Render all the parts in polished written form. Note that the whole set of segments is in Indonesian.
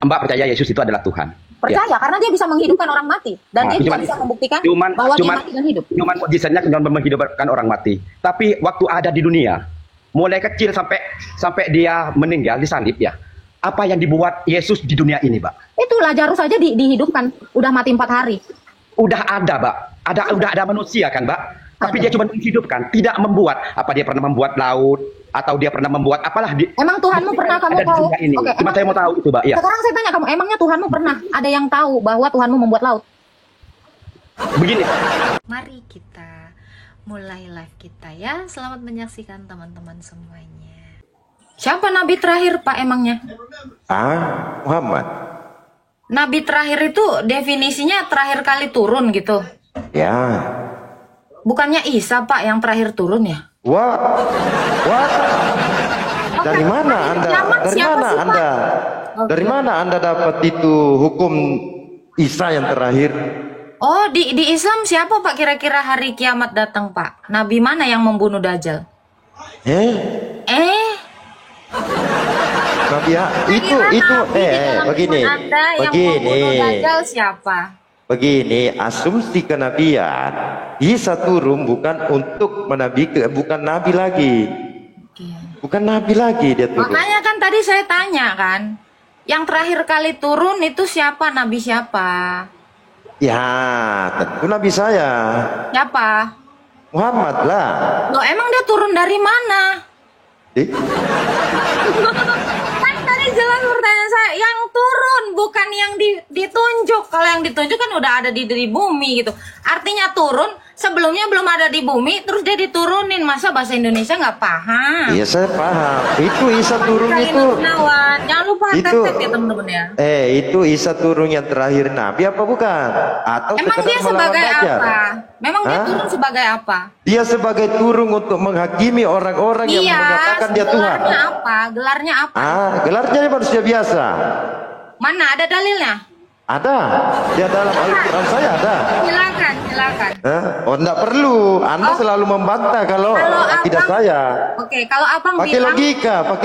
Mbak percaya Yesus itu adalah Tuhan? Ya. Percaya, karena dia bisa menghidupkan orang mati. Dan dia juga bisa membuktikan bahwa dia mati dan hidup. Cuman mukjizatnya cuma menghidupkan orang mati. Tapi waktu ada di dunia, mulai kecil sampai dia meninggal di salib ya, apa yang dibuat Yesus di dunia ini, Mbak? Itu Lazarus saja dihidupkan, udah mati 4 hari. Udah ada, Mbak. Udah ada manusia kan, Mbak? Tapi dia cuma menghidupkan, tidak membuat. Apa dia pernah membuat laut? Atau dia pernah membuat apalah emang Tuhanmu pernah kamu tahu? Oke, cuma saya mau tahu itu, Mbak. Ya. Sekarang saya tanya kamu, emangnya Tuhanmu pernah ada yang tahu bahwa Tuhanmu membuat laut? Begini. Mari kita mulai live kita ya. Selamat menyaksikan teman-teman semuanya. Siapa nabi terakhir, Pak, emangnya? Muhammad. Nabi terakhir itu definisinya terakhir kali turun gitu? Ya. Bukannya Isa, Pak, yang terakhir turun ya? Wah. Dari mana Anda? Dari mana Anda dapat itu hukum Isa yang terakhir? Oh, di Islam siapa, Pak, kira-kira hari kiamat datang, Pak? Nabi mana yang membunuh Dajjal? Nabi ya, begini. Dajjal siapa? Begini, asumsi kenabian Isa turun bukan untuk bukan nabi lagi. Bukan nabi lagi dia turun. Makanya kan tadi saya tanya kan, yang terakhir kali turun itu siapa, nabi siapa? Ya, tentu nabi saya. Siapa? Muhammad lah. Loh, emang dia turun dari mana? Kan tadi jelas pertanyaan saya, yang turun bukan yang ditunjuk. Kalau yang ditunjuk kan udah ada di bumi gitu. Artinya turun sebelumnya belum ada di bumi, terus dia diturunin. Masa bahasa Indonesia nggak paham? Iya, saya paham. Itu Isa turun itu. Jangan lupa tet ya teman-teman ya. Itu Isa turun yang terakhir nabi apa bukan? Atau emang dia sebagai apa? Memang dia turun sebagai apa? Dia sebagai turun untuk menghakimi orang-orang yang mengatakan dia Tuhan. Gelarnya apa? Gelarnya manusia biasa. Mana ada dalilnya? Ada. Dia dalam Al-Quran saya ada. Silakan. Oh, enggak perlu. Anda selalu membantah kalau tidak saya. Oke, kalau abang pakai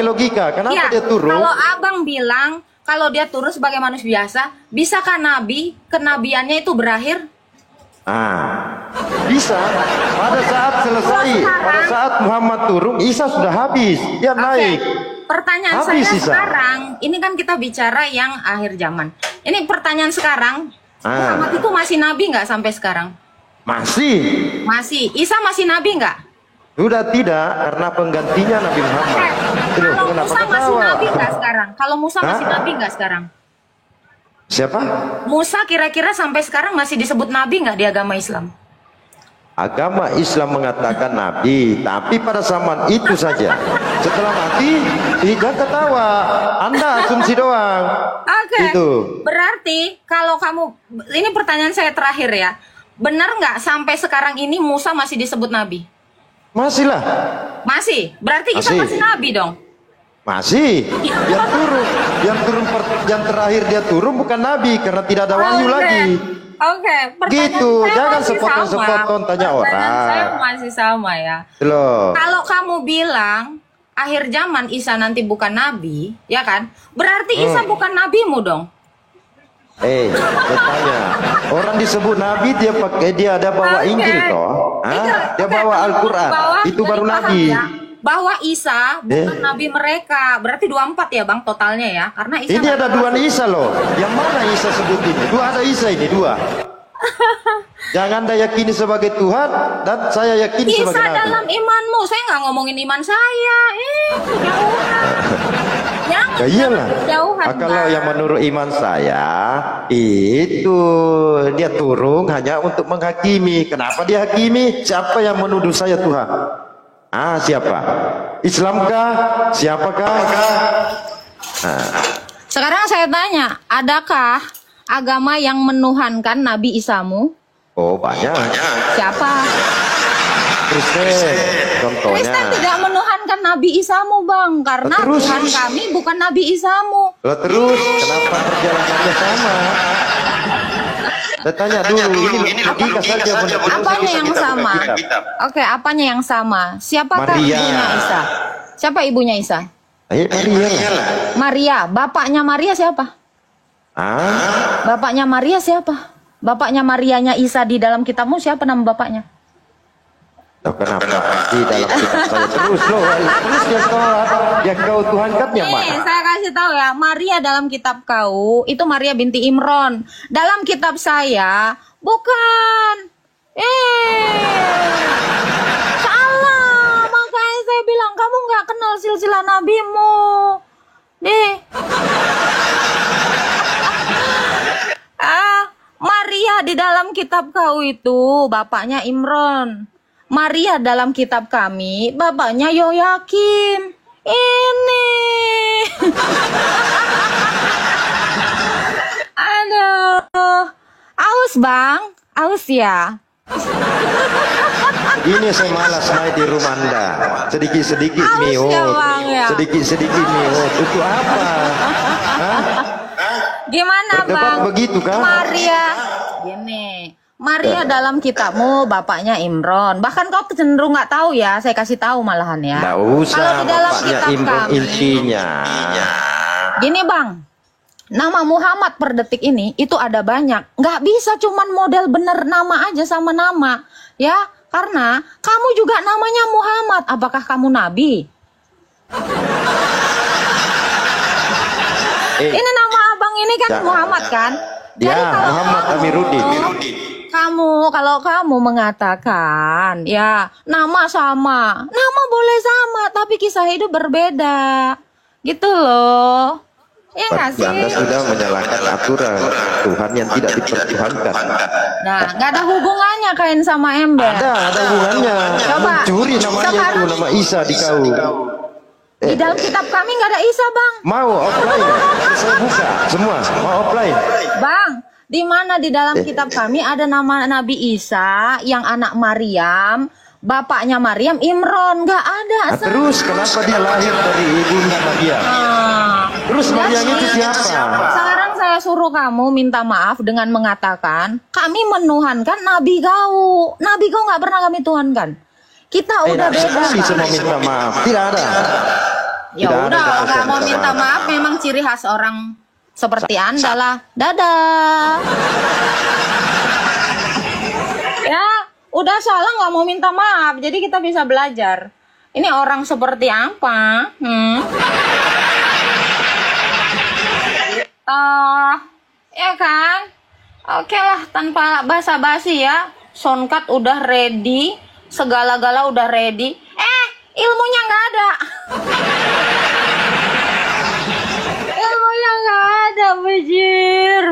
logika. Kenapa dia turun? Kalau abang bilang kalau dia turun sebagai manusia biasa, bisakah kenabiannya itu berakhir? Bisa. Pada saat selesai, pada saat Muhammad turun, Isa sudah habis. Dia naik. Pertanyaan habis, saya Isa. sekarang, ini kan kita bicara yang akhir zaman. Ini pertanyaan sekarang, Muhammad itu masih nabi nggak sampai sekarang? Masih. Isa masih nabi nggak? Sudah tidak, karena penggantinya Nabi Muhammad. Kalau Musa masih nabi nggak sekarang? Kalau Musa masih nabi nggak sekarang? Siapa? Musa kira-kira sampai sekarang masih disebut nabi nggak di agama Islam? Agama Islam mengatakan nabi, tapi pada zaman itu saja. Setelah mati, jangan ketawa. Anda asumsi doang. Oke. Berarti kalau ini pertanyaan saya terakhir ya. Benar nggak sampai sekarang ini Musa masih disebut nabi? Masih lah. Masih? Berarti Isa masih nabi dong? Masih. Yang terakhir dia turun bukan nabi karena tidak ada wahyu lagi. Oke, gitu, jangan sepotong-sepotong tanya orang. Saya masih sama ya. Loh. Kalau kamu bilang akhir zaman Isa nanti bukan nabi, ya kan? Berarti Isa bukan nabimu dong. Bertanya. Orang disebut nabi dia ada bawa Injil toh. Dia bawa Al-Quran. Itu baru nabi. Ya, bahwa Isa bukan nabi mereka. Berarti 24 ya Bang totalnya ya. Karena Isa ini ada 2 Isa loh. Yang mana Isa sebut ini? 2 ada Isa ini 2. Jangan Anda yakini sebagai Tuhan dan saya yakini Isa sebagai nabi. Isa dalam imanmu. Saya nggak ngomongin iman saya. Jauhan. Iyalah. Jauhan. Kalau yang menurut iman saya itu dia turun hanya untuk menghakimi. Kenapa dia hakimi? Siapa yang menuduh saya Tuhan? Siapa? Islamkah? Siapakah? Sekarang saya tanya, adakah agama yang menuhankan Nabi Isamu? Oh, banyak. Siapa? Kristen, contohnya. Kristen tidak menuhankan Nabi Isamu, Bang, karena Tuhan kami bukan Nabi Isamu. Terus, kenapa perjalanannya sama? Saya tanya dulu, ini logika saja. Apanya yang sama? Oke, apanya yang sama? Siapakah ibunya Isa? Siapa ibunya Isa? Maria. Maria. Bapaknya Maria siapa? Ah, Bapaknya Maria siapa? Bapaknya Marianya Isa di dalam kitabmu siapa nama bapaknya? loh, kenapa di dalam kitab saya terus loh, terus yang kau Tuhankan yang Nih, mana? saya kasih tahu ya, Maria dalam kitab kau itu Maria binti Imron. Dalam kitab saya bukan. Salah. Makanya saya bilang kamu nggak kenal silsilah nabimu. Nih. Maria di dalam kitab kau itu bapaknya Imron. Maria dalam kitab kami bapaknya Yoyakim. Ini. Aduh. Aus bang, aus ya. Ini saya malas main di rumah Anda. Sedikit-sedikit Aus ya, mihut, Bang, ya. sedikit-sedikit mihut. Untuk apa? Hah? Gimana Berdebat bang? begitu kah? Maria. Gini. Maria dalam kitabmu bapaknya Imron. Bahkan kau cenderung nggak tahu ya. Saya kasih tahu malahan ya. Nggak usah, Kalau di dalam bapaknya kitab Imron kami. intinya. Gini bang. Nama Muhammad per detik ini itu ada banyak. Nggak bisa cuman model bener nama aja sama nama. Ya. Karena kamu juga namanya Muhammad. Apakah kamu nabi? Ini nama abang ini kan Ya. Muhammad kan? Ya, Muhammad Amiruddin. Kalau kamu mengatakan ya nama sama, nama boleh sama, tapi kisah hidup berbeda, gitu loh. Ya nggak Berarti sih? Anda sudah menyalahkan aturan Tuhan yang tidak dipertuhankan. Nah, nggak ada hubungannya kain sama ember. Ada hubungannya. Coba. Mencuri namanya itu, Sekarang- nama Isa di kau. Di dalam kitab kami nggak ada Isa, bang. Mau offline? Saya buka semua. Mau offline? Bang, di mana di dalam kitab kami ada nama Nabi Isa yang anak Maryam, bapaknya Maryam Imron, nggak ada. Nah, terus kenapa dia lahir dari ibunda Maria? Terus Maria itu siapa? Sekarang saya suruh kamu minta maaf dengan mengatakan kami menuhankan Nabi kau. Nabi kau nggak pernah kami tuhankan. Kita udah beda. Si semua minta maaf. Tidak ada. Ya Tidak ada udah, kalau bahasa nggak mau minta minta maaf memang ciri khas orang seperti Anda lah. Dadah. Ya, udah salah nggak mau minta maaf. Jadi kita bisa belajar. Ini orang seperti apa? Ya kan? Oke lah, tanpa basa-basi ya. Soundcard udah ready, segala-gala udah ready. Ilmunya nggak ada. Ilmunya nggak ada, bejir.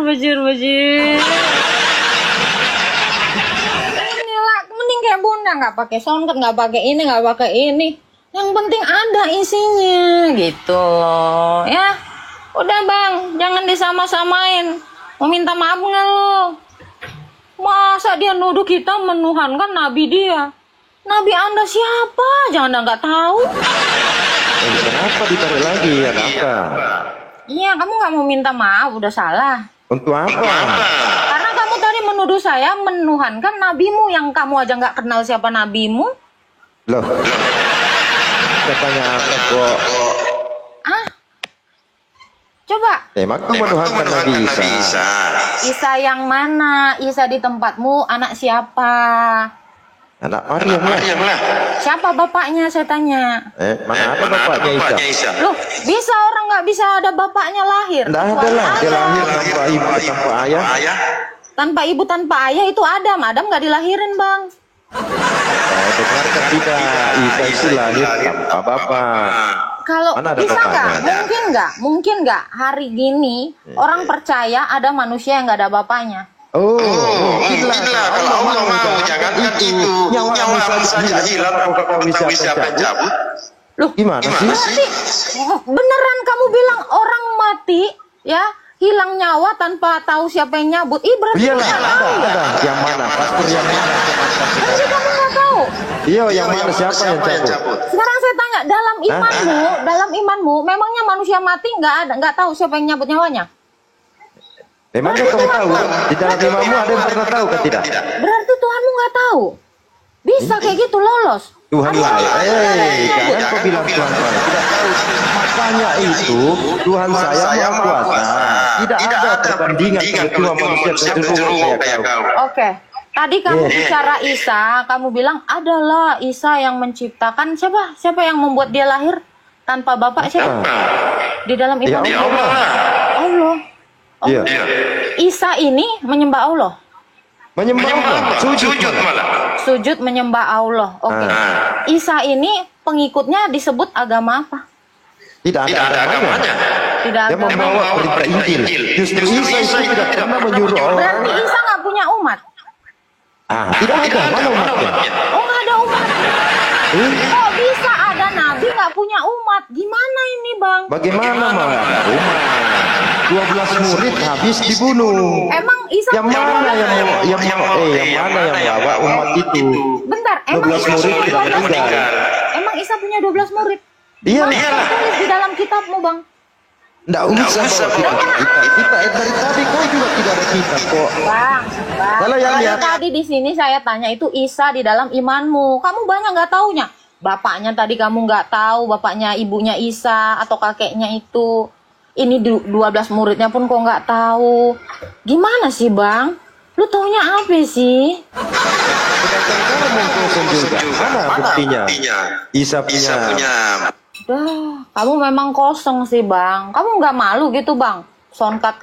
Inilah, mending kayak bunda, nggak pakai soundcard, nggak pakai ini. Yang penting ada isinya, gitu loh, ya. Udah bang, jangan disama-samain. Mau minta maaf nggak lo? Masa dia nuduh kita menuhankan nabi dia? Nabi Anda siapa? Jangan Anda nggak tahu. Kenapa ditarik lagi? Ada apa? Iya, kamu nggak mau minta maaf, udah salah. Untuk apa? Karena kamu tadi menuduh saya menuhankan nabimu yang kamu aja nggak kenal siapa nabimu. Loh. Katanya apa kok? Coba. Emang kau menuhankan Nabi Isa? Isa yang mana? Isa di tempatmu anak siapa? Anak Maryam lah. Siapa bapaknya saya tanya? Mana ada bapaknya Isa? Loh, bisa orang nggak bisa ada bapaknya lahir? Tidak ada lah. Dia lahir tanpa ibu, tanpa ayah. Tanpa ibu, tanpa ayah itu Adam. Adam nggak dilahirin, bang. Dengarkan tidak, Isa itu lahir tanpa bapak. Kalau Mana ada bisa nggak? bapaknya? Mungkin nggak hari gini orang percaya ada manusia yang nggak ada bapaknya. Oh, mungkinlah kalau Allah mau jangankan itu. Nyawa saja hilang, kau bisa mencabut. Loh, Gimana sih? berarti beneran kamu bilang orang mati ya hilang nyawa tanpa tahu siapa yang nyabut? Berarti Iyalah, nggak tahu ya? ada. Yang mana? Pastor yang mana? Berarti kamu nggak tahu. Iya, yang mana? Siapa yang cabut? Sekarang saya tanya, dalam imanmu, memangnya manusia mati nggak tahu siapa yang nyabut nyawanya? Memangnya kamu tahu? Di dalam imammu ada yang pernah tahu kan tidak? Berarti Tuhanmu nggak tahu. Bisa kayak gitu lolos. Tuhan lain. Jangan kau bilang Tuhan saya tidak tahu. Makanya itu Tuhan saya maha kuasa. Tidak ada perbandingan kalau cuma manusia cenderung kayak kau. Oke. Tadi kamu bicara Isa, kamu bilang adalah Isa yang menciptakan. Siapa yang membuat dia lahir tanpa bapak? Siapa? Di dalam iman Allah. Allah. Iya. Isa ini menyembah Allah. Menyembah Allah, sujud malah. Sujud menyembah Allah. Oke. Isa ini pengikutnya disebut agama apa? Tidak ada agamanya. Tidak Dia agama. membawa berita Injil. Justru Isa itu tidak pernah menyuruh orang. Berarti Isa nggak punya umat. Tidak ada. Mana umatnya? Oh, nggak ada umat. Kok bisa ada nabi nggak punya umat? Gimana ini, Bang? Bagaimana malah umat? 12 murid habis dibunuh. Emang Isa Yang mana yang bawa umat itu? Bentar, emang 12 Isa murid punya tidak 12 meninggal. Emang Isa punya 12 murid? Iya. Tulis di dalam kitabmu, Bang. Nggak usah bawa kita dari tadi kau juga tidak ada kitab kok. Bang. Kalau yang Dari lihat tadi di sini saya tanya itu Isa di dalam imanmu. Kamu banyak nggak taunya. Bapaknya tadi kamu nggak tahu, bapaknya ibunya Isa atau kakeknya itu. Ini 12 muridnya pun kok nggak tahu. Gimana sih, Bang? Lu taunya apa sih? sedangkan kamu kosong juga. Mana buktinya? Isa punya. Dah, kamu memang kosong sih, Bang. Kamu nggak malu gitu, Bang? Soundcard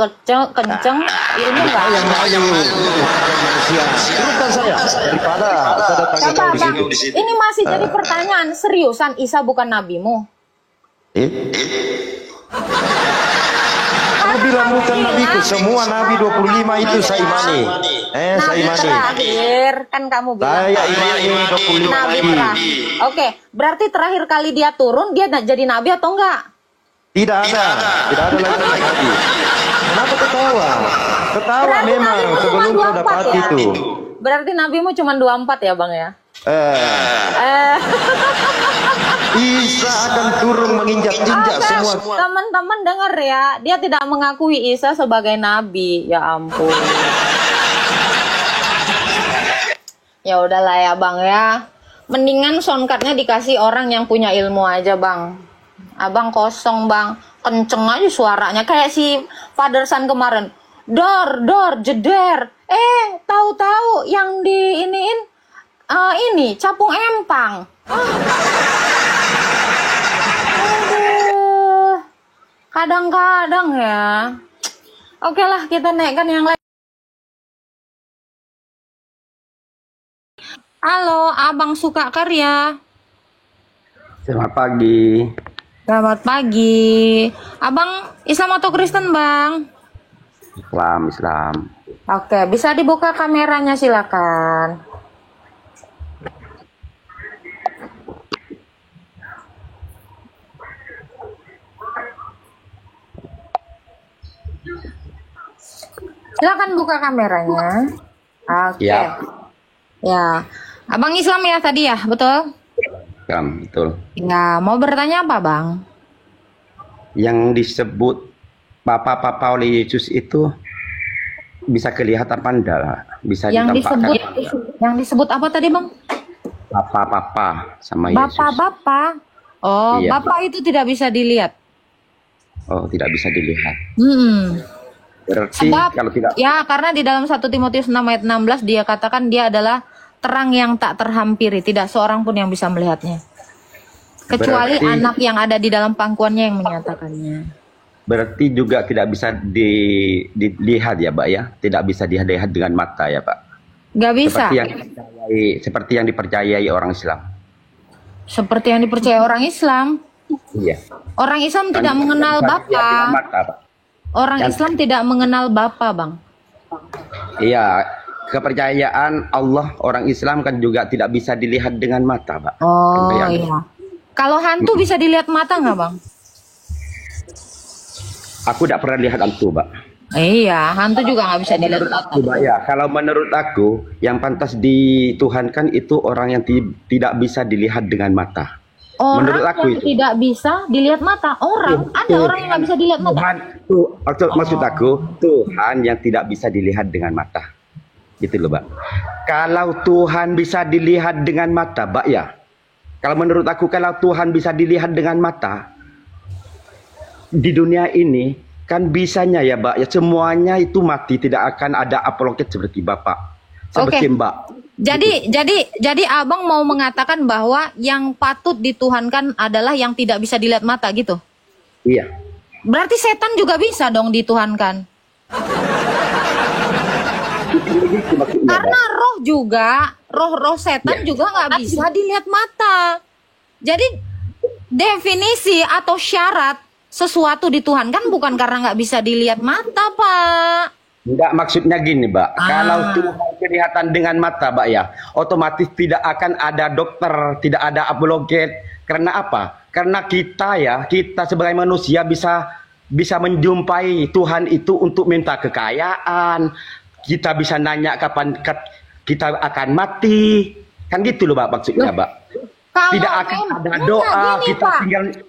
kenceng, ilmu nggak? Yang malu manusia. Turunkan saya daripada saya datang Coba, di Bang. situ. Ini masih jadi pertanyaan. Seriusan Isa bukan nabimu? Kamu bilang bukan nabiku. Semua nabi 25 itu saya imani. Saya Nabi imani. terakhir kan kamu bilang. Saya imani 25 Nabi nabi. terakhir. Oke, berarti terakhir kali dia turun dia jadi nabi atau enggak? Tidak ada lagi nabi. Kenapa ketawa? Ketawa Berarti memang nabimu cuma sebelum kau 24 dapat ya? itu. Berarti nabimu cuma 24 ya, Bang ya? Isa akan turun menginjak-injak Oke, semua. teman-teman dengar ya, dia tidak mengakui Isa sebagai nabi. Ya ampun. Ya udahlah ya, Bang ya. Mendingan soundcardnya dikasih orang yang punya ilmu aja, Bang. Abang kosong, Bang. Kenceng aja suaranya kayak si Father Son kemarin. Dor, jeder. Tahu-tahu yang di iniin ini capung empang. Aduh. Kadang-kadang ya. Oke lah, kita naikkan yang lain. Halo, Abang Suka Karya. Selamat pagi. Selamat pagi. Abang Islam atau Kristen, Bang? Islam. Oke, bisa dibuka kameranya silakan. Silakan buka kameranya. Oke. Ya. Ya. Abang Islam ya tadi ya, betul? Betul. Ya, mau bertanya apa, Bang? Yang disebut Papa oleh Yesus itu bisa kelihatan pandal, bisa ditampakkan. Yang disebut apa tadi, Bang? Papa sama Yesus. Bapak. Oh, Iya. Bapak itu tidak bisa dilihat. Oh, tidak bisa dilihat. Berarti Sebab, kalau tidak ya karena di dalam 1 Timotius 6 ayat 16 dia katakan dia adalah terang yang tak terhampiri, tidak seorang pun yang bisa melihatnya. Kecuali Berarti- anak yang ada di dalam pangkuannya yang menyatakannya. berarti juga tidak bisa dilihat ya, Pak ya? Tidak bisa dilihat dengan mata ya, Pak. Gak bisa. Seperti yang dipercayai orang Islam. Seperti yang dipercaya orang Islam. Iya. Orang Islam tidak mengenal Bisa dilihat dengan Bapa. mata, Pak. Orang Islam tidak mengenal Bapa, Bang. Iya, kepercayaan Allah orang Islam kan juga tidak bisa dilihat dengan mata, Pak. Oh Yang- iya. Kalau hantu bisa dilihat mata nggak, Bang? Aku tidak pernah lihat hantu, Pak. Iya, hantu juga nggak bisa dilihat mata. Coba ya, kalau menurut aku yang pantas dituhankan itu orang yang tidak bisa dilihat dengan mata. Orang Menurut aku yang itu. tidak bisa dilihat mata. Ada orang yang nggak bisa dilihat mata. Maksud aku Tuhan yang tidak bisa dilihat dengan mata. Gitu loh, Pak. Kalau Tuhan bisa dilihat dengan mata, Pak ya. Kalau menurut aku kalau Tuhan bisa dilihat dengan mata di dunia ini kan bisanya ya Mbak, ya semuanya itu mati, tidak akan ada apologet seperti Bapak, seperti Mbak. Jadi abang mau mengatakan bahwa yang patut dituhankan adalah yang tidak bisa dilihat mata gitu? Iya. Berarti setan juga bisa dong dituhankan? Karena roh juga, roh setan juga nggak bisa dilihat mata. Jadi definisi atau syarat sesuatu dituhankan bukan karena nggak bisa dilihat mata, Pak. Enggak, maksudnya gini, Mbak. Kalau Tuhan kelihatan dengan mata, Mbak ya, otomatis tidak akan ada dokter, tidak ada apologet. Karena apa? Karena kita sebagai manusia bisa menjumpai Tuhan itu untuk minta kekayaan. Kita bisa nanya kapan kita akan mati. Kan gitu loh, Mbak, maksudnya, Mbak. Tidak akan ada doa, gini, kita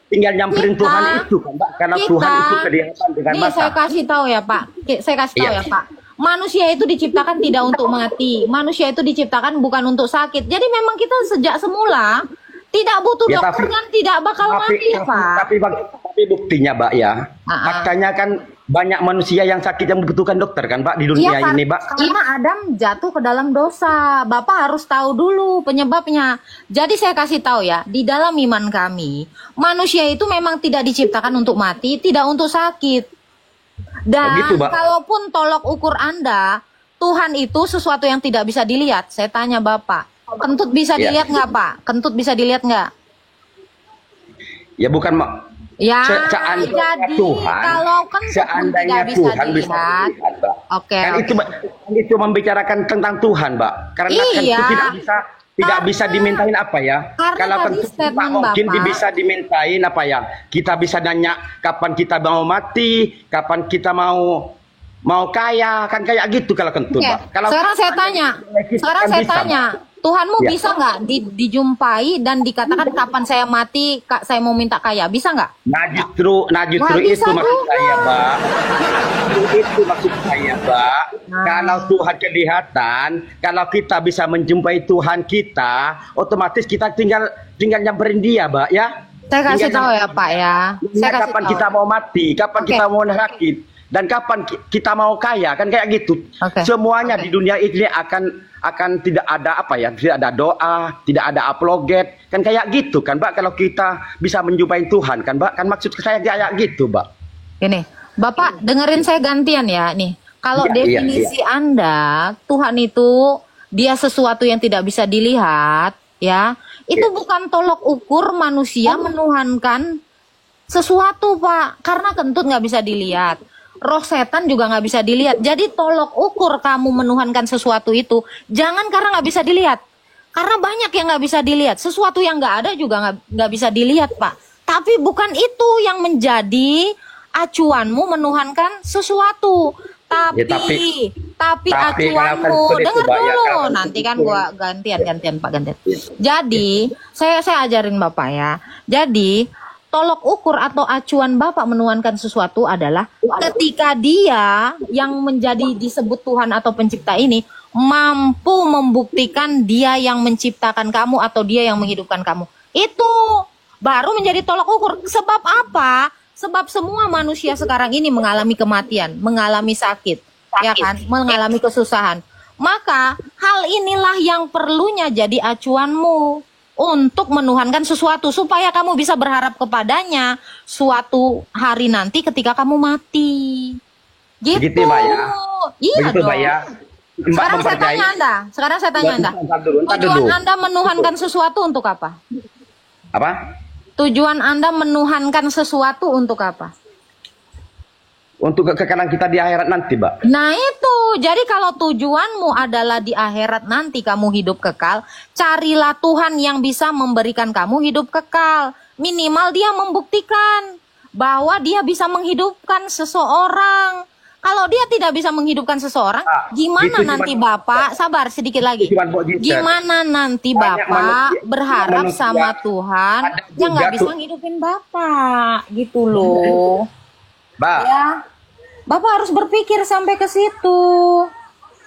tinggal nyamperin Tuhan itu kan, Mbak. Karena Tuhan itu kelihatan dengan mata. Saya kasih tahu ya, Pak. Saya kasih tahu ya, Pak. Manusia itu diciptakan tidak untuk mati. Manusia itu diciptakan bukan untuk sakit. Jadi memang kita sejak semula tidak butuh dokter dan tidak bakal mati, Pak. Tapi buktinya, Mbak ya. Faktanya kan banyak manusia yang sakit yang membutuhkan dokter kan, Pak, di dunia ini, Pak. Karena Adam jatuh ke dalam dosa. Bapak harus tahu dulu penyebabnya. Jadi saya kasih tahu ya, di dalam iman kami, manusia itu memang tidak diciptakan untuk mati, tidak untuk sakit. Dan gitu, kalaupun tolok ukur Anda, Tuhan itu sesuatu yang tidak bisa dilihat. Saya tanya Bapak, kentut bisa dilihat nggak, Pak? Kentut bisa dilihat nggak? Ya bukan, ya, seandainya Tuhan, kalau kan seandainya tidak Tuhan bisa dilihat, dilihat, Mbak. Oke. Kan itu membicarakan tentang Tuhan, Mbak. Karena kan itu tidak bisa dimintain apa ya? Kalau kan Pak mungkin bisa dimintain apa ya? Kita bisa nanya kapan kita mau mati, kapan kita mau kaya, kan kayak gitu kalau kentut, Mbak. Kalau sekarang saya tanya, Tuhanmu bisa nggak dijumpai dan dikatakan kapan saya mati, saya mau minta kaya, bisa nggak? Nah justru itu maksud saya, Mbak. Itu maksud saya, Mbak. Kalau Tuhan kelihatan, kalau kita bisa menjumpai Tuhan kita, otomatis kita tinggal nyamperin dia, Mbak ya. Saya kasih tahu ya, Pak ya. Kapan kita mau mati, kapan kita mau sakit, dan kapan kita mau kaya, kan kayak gitu. Semuanya di dunia ini akan tidak ada apa ya, tidak ada doa, tidak ada apologet, kan kayak gitu kan, Mbak. Kalau kita bisa menjumpai Tuhan kan, Mbak, kan maksud saya kayak gitu, Mbak. Ini Bapak dengerin saya gantian ya nih. Kalau definisi Anda, Tuhan itu dia sesuatu yang tidak bisa dilihat, ya. Itu bukan tolok ukur manusia menuhankan sesuatu, Pak. Karena kentut nggak bisa dilihat. Roh setan juga nggak bisa dilihat. Jadi tolok ukur kamu menuhankan sesuatu itu jangan karena nggak bisa dilihat. Karena banyak yang nggak bisa dilihat. Sesuatu yang nggak ada juga nggak bisa dilihat, Pak. Tapi bukan itu yang menjadi acuanmu menuhankan sesuatu. Tapi acuanmu dengar dulu. Nanti kan gua gantian Pak, gantian. Jadi saya ajarin Bapak ya. Jadi tolok ukur atau acuan Bapak menuhankan sesuatu adalah ketika dia yang menjadi disebut Tuhan atau pencipta ini mampu membuktikan dia yang menciptakan kamu atau dia yang menghidupkan kamu. Itu baru menjadi tolok ukur. Sebab apa? Sebab semua manusia sekarang ini mengalami kematian, mengalami sakit, ya kan? Mengalami kesusahan. Maka hal inilah yang perlunya jadi acuanmu untuk menuhankan sesuatu supaya kamu bisa berharap kepadanya suatu hari nanti ketika kamu mati. Gitu. Begitu, Mbak ya. Iya begitu, dong. Mbak ya. Sekarang saya tanya Anda. Tujuan Anda menuhankan sesuatu untuk apa? Apa? Tujuan Anda menuhankan sesuatu untuk apa? Untuk kekekalan kita di akhirat nanti, Mbak. Nah itu, jadi kalau tujuanmu adalah di akhirat nanti kamu hidup kekal, carilah Tuhan yang bisa memberikan kamu hidup kekal. Minimal dia membuktikan bahwa dia bisa menghidupkan seseorang. Kalau dia tidak bisa menghidupkan seseorang, gimana nanti Bapak, sabar sedikit lagi, gimana nanti Bapak berharap sama Tuhan yang nggak bisa menghidupin Bapak, gitu loh. Mbak. Ya. Bapak harus berpikir sampai ke situ.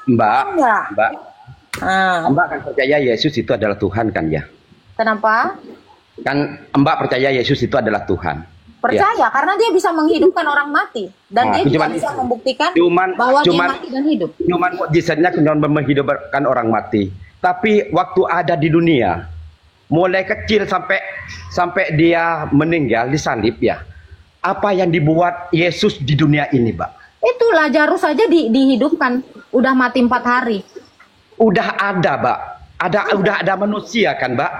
Mbak. Mbak kan percaya Yesus itu adalah Tuhan kan ya? Kenapa? Kan Mbak percaya Yesus itu adalah Tuhan. Percaya karena dia bisa menghidupkan orang mati dan Nah, dia juga cuman- bisa membuktikan cuman- bahwa dia cuman- mati dan hidup. Cuman mukjizatnya cuma menghidupkan orang mati. Tapi waktu ada di dunia, mulai kecil sampai dia meninggal disalib ya. Apa yang dibuat Yesus di dunia ini, Mbak? Itu Lazarus saja dihidupkan, udah mati 4 hari. Udah ada, Mbak. Udah ada manusia kan, Mbak?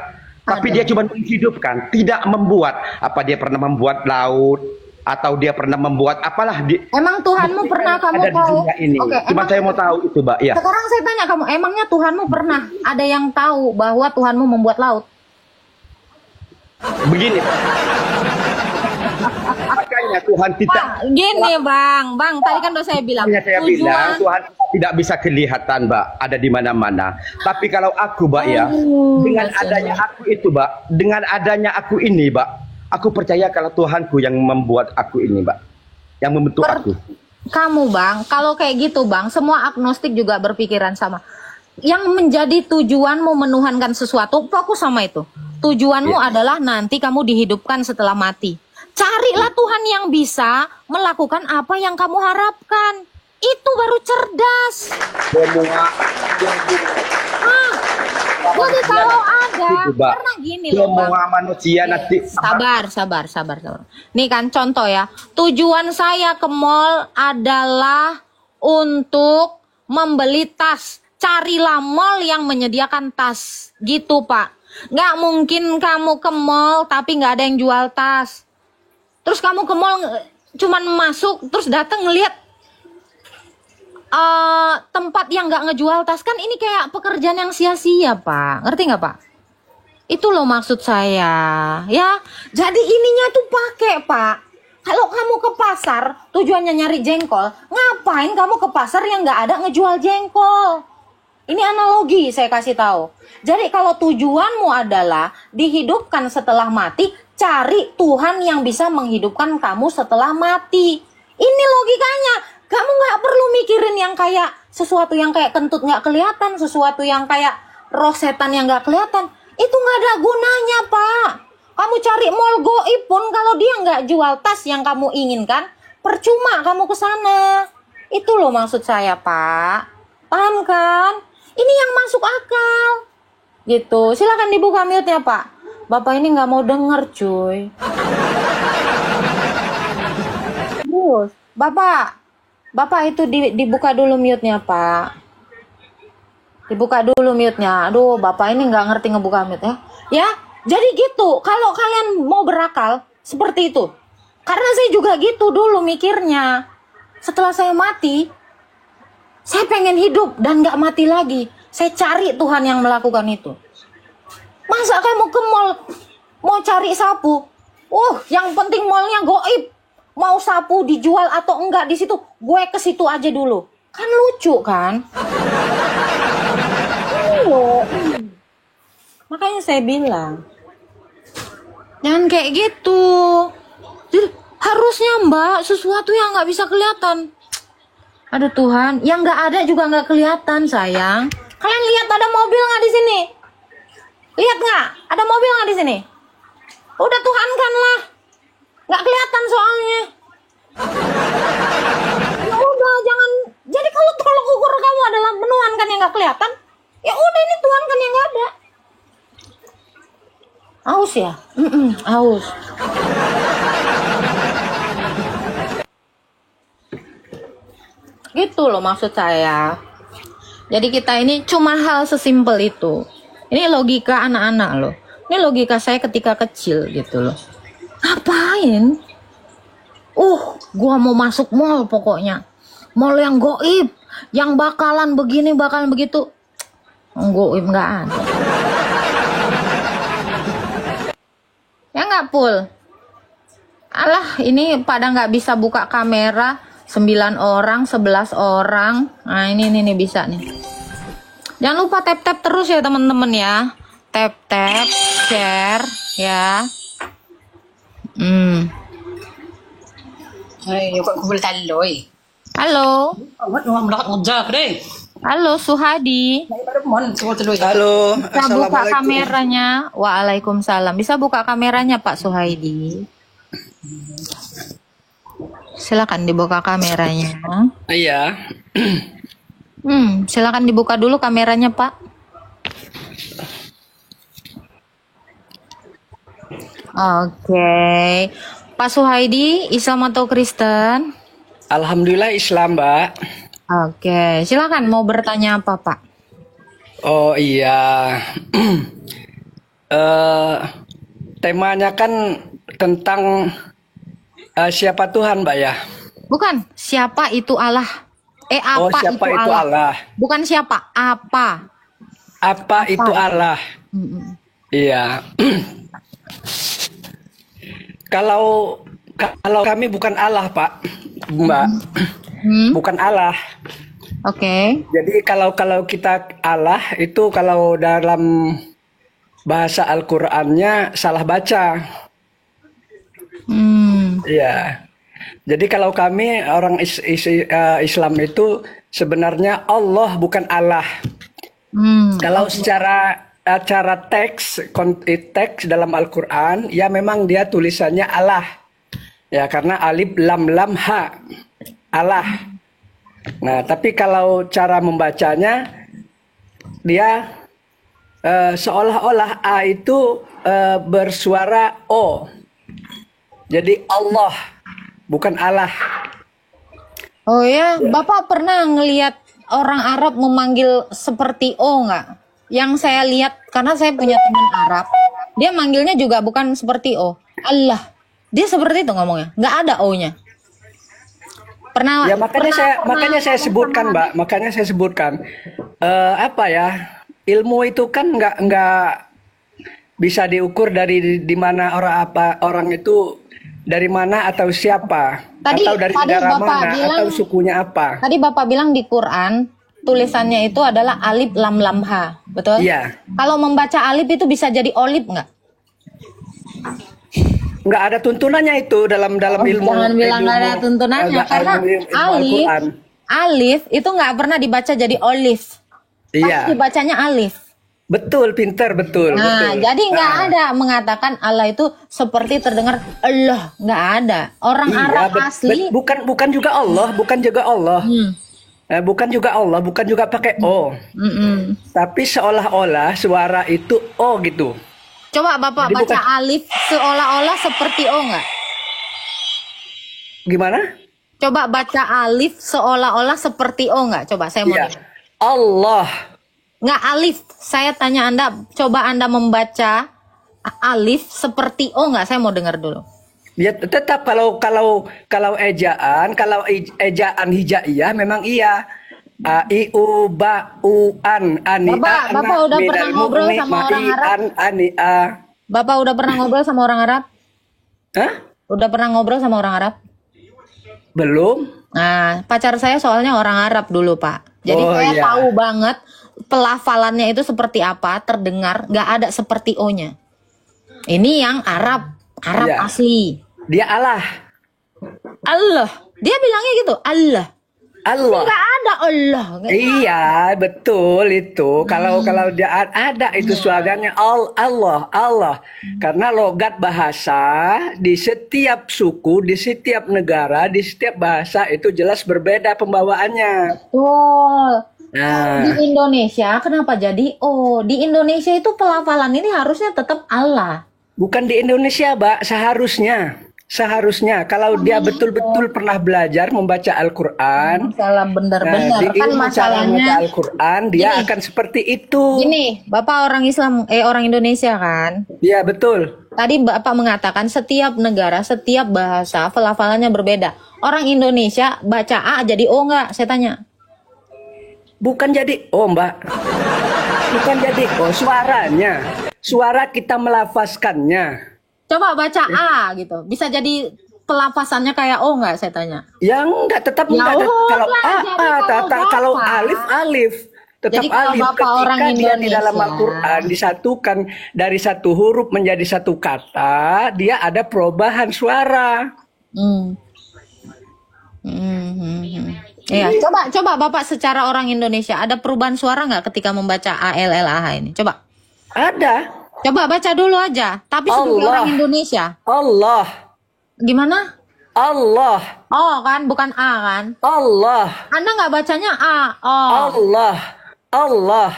Tapi Ada. dia cuma menghidupkan, tidak membuat. Apa dia pernah membuat laut atau dia pernah membuat apalah di Emang Tuhanmu pernah kamu ada di tahu? dunia ini. Oke, Cuma emang- saya mau tahu itu, Mbak. Ya. Sekarang saya tanya kamu, emangnya Tuhanmu pernah ada yang tahu bahwa Tuhanmu membuat laut? Begini. Makanya Tuhan tidak Bang, gini bang, tadi kan udah saya bilang. Makanya saya bilang Tuhan tidak bisa kelihatan, Mbak, ada di mana-mana. Tapi kalau aku, Mbak, ya, dengan kasihan adanya aku itu, Mbak, dengan adanya aku ini, Mbak, aku percaya kalau Tuhanku yang membuat aku ini, Mbak, yang membentuk aku. Kamu bang, kalau kayak gitu bang, semua agnostik juga berpikiran sama. Yang menjadi tujuanmu menuhankan sesuatu, fokus sama itu. Tujuanmu adalah nanti kamu dihidupkan setelah mati. Carilah Tuhan yang bisa melakukan apa yang kamu harapkan. Itu baru cerdas. Semua Jadi kalau ada, Itu, Mbak. karena gini loh bang. semua manusia nanti Sabar. Nih kan contoh ya. Tujuan saya ke mall adalah untuk membeli tas. Carilah mall yang menyediakan tas. Gitu Pak. Nggak mungkin kamu ke mall tapi nggak ada yang jual tas. Terus kamu ke mall cuman masuk terus datang ngelihat tempat yang nggak ngejual tas. Kan ini kayak pekerjaan yang sia-sia Pak. Ngerti nggak Pak? Itu loh maksud saya, ya. Jadi ininya tuh pakai, Pak. Kalau kamu ke pasar, tujuannya nyari jengkol, ngapain kamu ke pasar yang nggak ada ngejual jengkol? Ini analogi saya kasih tahu. Jadi kalau tujuanmu adalah dihidupkan setelah mati, cari Tuhan yang bisa menghidupkan kamu setelah mati. Ini logikanya. Kamu nggak perlu mikirin yang kayak sesuatu yang kayak kentut nggak kelihatan, sesuatu yang kayak roh setan yang nggak kelihatan. Itu nggak ada gunanya, Pak. Kamu cari mall goib pun kalau dia nggak jual tas yang kamu inginkan, percuma kamu ke sana. Itu loh maksud saya, Pak. Paham kan? Ini yang masuk akal. Gitu. Silakan dibuka mute-nya, Pak. Bapak ini nggak mau denger, cuy. Terus, Bapak itu dibuka dulu mute-nya, Pak. Dibuka dulu mute-nya. Aduh, Bapak ini nggak ngerti ngebuka mute ya. Ya, jadi gitu. Kalau kalian mau berakal, seperti itu. Karena saya juga gitu dulu mikirnya. Setelah saya mati, saya pengen hidup dan nggak mati lagi. Saya cari Tuhan yang melakukan itu. Masa kamu ke mall mau cari sapu? Yang penting mallnya goib. Mau sapu dijual atau enggak di situ, gue ke situ aja dulu. Kan lucu kan? Makanya saya bilang jangan kayak gitu. Jadi, harusnya Mbak sesuatu yang nggak bisa kelihatan. Aduh Tuhan, yang nggak ada juga nggak kelihatan sayang. Kalian lihat ada mobil nggak di sini? Lihat nggak? Ada mobil nggak di sini? Udah Tuhankan lah. Nggak kelihatan soalnya. Ya udah jangan. Jadi kalau ukur kamu adalah menuhankan yang nggak kelihatan, ya udah ini Tuhankan yang nggak ada. Aus ya? Aus. Gitu loh maksud saya. Jadi kita ini cuma hal sesimpel itu. Ini logika anak-anak loh. Ini logika saya ketika kecil gitu loh. Ngapain? Gua mau masuk mall pokoknya. Mall yang goib, yang bakalan begini, bakalan begitu. Goib nggak ada. Ya nggak Pul? Alah, ini pada nggak bisa buka kamera. 9 orang, 11 orang. Nah ini bisa nih. Jangan lupa tap-tap terus ya teman-teman ya. Tap-tap, share ya. Ay, kok kumpul taloy. Halo. Awat ngomong lakat ngejak deh. Halo Suhadi. Halo, Bisa buka kameranya. Waalaikumsalam. Bisa buka kameranya Pak Suhaidi. Silakan dibuka kameranya. Iya. Silakan dibuka dulu kameranya, Pak. Oke. Pak Suhaidi, Islam atau Kristen? Alhamdulillah Islam, Mbak. Oke, silakan mau bertanya apa, Pak? Oh iya. Temanya kan tentang siapa Tuhan, Mbak ya? Bukan, siapa itu Allah? Apa Oh, siapa itu Allah? Allah? Bukan siapa, apa? Apa itu Allah? Iya. Kalau kami bukan Allah, Pak, Mbak. Bukan Allah. Oke. Jadi kalau kita Allah itu kalau dalam bahasa Al-Qur'annya salah baca. Iya. Jadi kalau kami orang Islam itu sebenarnya Allah bukan Allah. Kalau secara teks dalam Al-Qur'an ya memang dia tulisannya Allah. Ya karena alif lam lam ha. Allah. Nah, tapi kalau cara membacanya dia seolah-olah A itu bersuara O. Jadi Allah, bukan Allah. Oh ya, Bapak pernah ngelihat orang Arab memanggil seperti O nggak? Yang saya lihat, karena saya punya teman Arab, dia manggilnya juga bukan seperti O. Allah. Dia seperti itu ngomongnya, nggak ada O-nya. Pernah? Ya makanya saya sebutkan, Mbak. Makanya saya sebutkan apa ya? Ilmu itu kan nggak bisa diukur dari di mana orang itu dari mana atau siapa atau dari negara mana atau sukunya apa. Tadi Bapak bilang di Quran tulisannya itu adalah alif lam lam ha, betul? Iya. Kalau membaca alif itu bisa jadi olif nggak? Nggak ada tuntunannya itu dalam ilmu. Jangan bilang nggak ada tuntunannya karena alif itu nggak pernah dibaca jadi olive. Iya. Pasti dibacanya alif. Betul, pintar, betul. Nah, betul. jadi nggak ada mengatakan Allah itu seperti terdengar Allah, nggak ada. Orang Arab asli bukan juga Allah, bukan juga Allah. Bukan juga Allah, bukan juga pakai O. Tapi seolah-olah suara itu O gitu. Coba Bapak Jadi baca alif seolah-olah seperti O nggak? Gimana? Coba baca alif seolah-olah seperti O nggak? Coba saya mau Iya. dengar. Allah. Nggak alif. Saya tanya Anda, coba Anda membaca alif seperti O nggak? Saya mau dengar dulu. Ya tetap kalau ejaan hijaiyah memang iya. A I U ba u an ani Bapak udah pernah ngobrol sama orang Arab? Bapak udah pernah ngobrol sama orang Arab? Hah? Udah pernah ngobrol sama orang Arab? Belum. Nah, pacar saya soalnya orang Arab dulu, Pak. Jadi saya tahu banget pelafalannya itu seperti apa, terdengar nggak ada seperti O-nya. Ini yang Arab asli. Dia Allah. Allah. Dia bilangnya gitu, Allah. Allah. Nggak ada Allah. Iya, betul itu. Kalau dia ada itu suaranya Allah. Karena logat bahasa di setiap suku, di setiap negara, di setiap bahasa itu jelas berbeda pembawaannya. Betul. Nah, Di Indonesia kenapa jadi O? Di Indonesia itu pelafalan ini harusnya tetap Allah. bukan di Indonesia, Mbak, seharusnya kalau dia betul-betul pernah belajar membaca Al-Qur'an. Salah benar-benar kan masalahnya. Al-Qur'an dia akan seperti itu. Gini, Bapak orang Islam, orang Indonesia kan? Iya, betul. Tadi Bapak mengatakan setiap negara, setiap bahasa pelafalannya berbeda. Orang Indonesia baca A jadi O nggak? Saya tanya. Bukan jadi O, Mbak. Bukan jadi O, suaranya. Suara kita melafazkannya. Coba baca A gitu. Bisa jadi pelafasannya kayak O nggak? Saya tanya. Yang enggak tetap Ya enggak kalau udah, kalau jadi alif tetap Jadi kalau alif Bapak orang ketika dia di Indonesia. dalam Al-Qur'an disatukan dari satu huruf menjadi satu kata, dia ada perubahan suara. Iya, coba Bapak secara orang Indonesia ada perubahan suara nggak ketika membaca A L L A H ini? Coba. Ada. Coba baca dulu aja. Tapi sebagai Allah. orang Indonesia. Allah. Gimana? Allah. Oh kan, bukan A kan? Allah. Anda nggak bacanya A. Oh. Allah. Allah.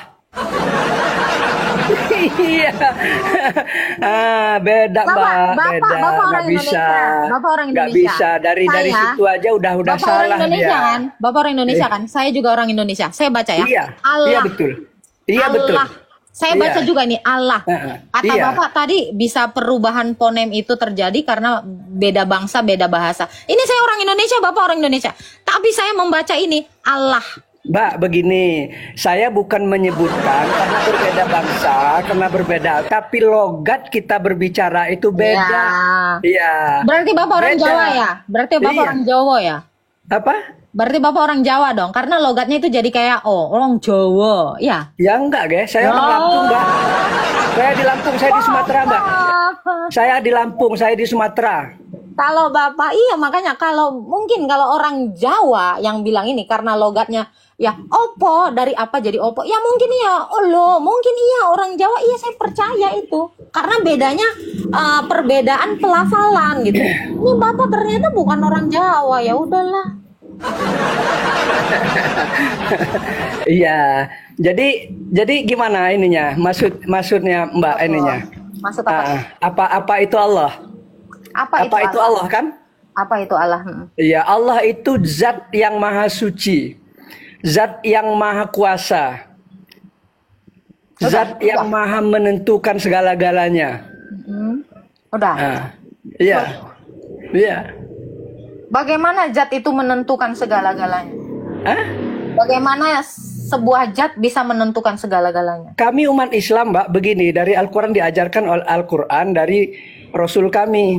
Iya. Beda Bapak, Mbak, Bapak, beda. Bapak orang Nggak bisa. Indonesia. Bapak orang Nggak Indonesia. bisa. Dari Saya- situ aja udah Bapak orang salah Indonesia dia. kan? Bapak orang Indonesia kan? Saya juga orang Indonesia. Saya baca ya. Iya. Allah. Iya betul. Iya Allah. betul. Saya baca Iya. juga nih Allah. Kata Iya. Bapak tadi bisa perubahan fonem itu terjadi karena beda bangsa, beda bahasa. Ini saya orang Indonesia, Bapak orang Indonesia. Tapi saya membaca ini Allah. Mbak, begini, saya bukan menyebutkan karena berbeda bangsa, karena berbeda, tapi logat kita berbicara itu beda. Iya. Berarti Bapak orang Beda. Jawa ya? Berarti Bapak Iya. orang Jawa ya? Apa? Berarti Bapak orang Jawa dong, karena logatnya itu jadi kayak orang Jawa, ya? Ya enggak, guys. Saya orang Lampung, Mbak. Saya di Lampung, saya di Sumatera, Mbak. Saya di Lampung, saya di Sumatera. Kalau Bapak, iya makanya kalau mungkin kalau orang Jawa yang bilang ini karena logatnya ya opo dari apa jadi opo, ya mungkin iya, oh loh, mungkin iya orang Jawa, iya saya percaya itu karena bedanya perbedaan pelafalan gitu. Ini Bapak ternyata bukan orang Jawa, ya udahlah. Iya. Jadi gimana ininya? Maksudnya Mbak ininya? Maksud apa? Apa itu Allah? Apa itu Allah kan? Apa itu Allah? Iya, Allah itu zat yang maha suci. Zat yang maha kuasa. Zat yang maha menentukan segala-galanya. Udah. Nah, iya. Iya. Bagaimana zat itu menentukan segala-galanya? Hah? Bagaimana sebuah zat bisa menentukan segala-galanya? Kami umat Islam, Mbak, begini, dari Al-Quran diajarkan oleh Al-Quran dari Rasul kami